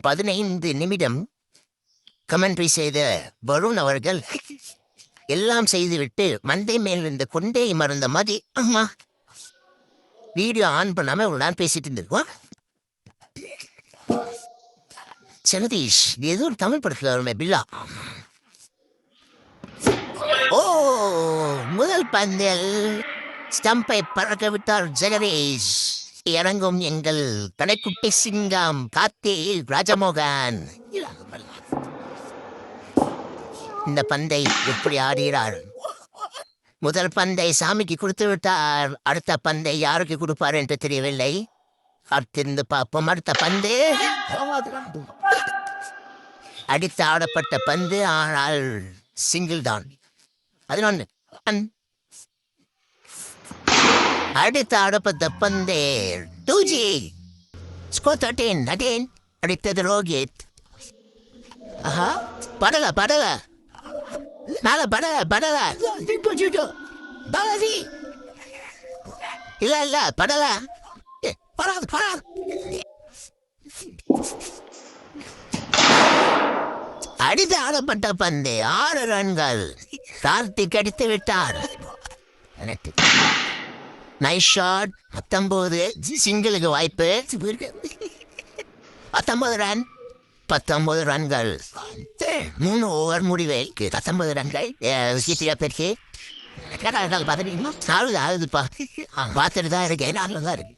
15 நிமிடம் கமெண்ட்ரி செய்த வருண் அவர்கள் எல்லாம் செய்துவிட்டு மண்டை மேல் இருந்த கொண்டே மறந்த மாதிரி அம்மா வீடியோ ஆன் பண்ணாம ஒரு நாள் பேசிட்டு இருந்திருக்கோம். சனதீஷ் ஏதோ ஒரு தமிழ் படத்துல வருமே பில்லா. ஓ முதல் பந்தில் ஸ்டம்பை பறக்க விட்டார் ஜெகதீஷ். இறங்கும் எங்கள் கடைக்குட்டி சிங்கம் கார்த்திக் ராஜமோகன். இந்த பந்தை எப்படி ஆடுகிறார்? முதல் பந்தை சாமிக்கு கொடுத்து விட்டார். அடுத்த பந்தை யாருக்கு கொடுப்பார் என்று தெரியவில்லை. காத்திருந்து பார்ப்போம். அடுத்த பந்து அடித்து ஆடப்பட்ட பந்து, ஆனால் சிங்கிள் தான். 11 அடுத்து ஆடப்பட்ட பந்து 2G ஸ்கோர் 13 அடித்தது ரோஹித். ஆஹா படல மேல படல பாலாஜி இல்ல படல படாது. அடித்து ஆடப்பட்ட பந்து 6 ரன்கள். கார்த்திக் அடித்து விட்டார். Nice shot. 19 சிங்கிளுக்கு வாய்ப்பு. 19 ரன்கள் 3 ஓவர் முடிவேற்கு 19 ரன்கள். பேருக்கு பார்த்துட்டு தான் இருக்கேன். 4 தான் இருக்கு.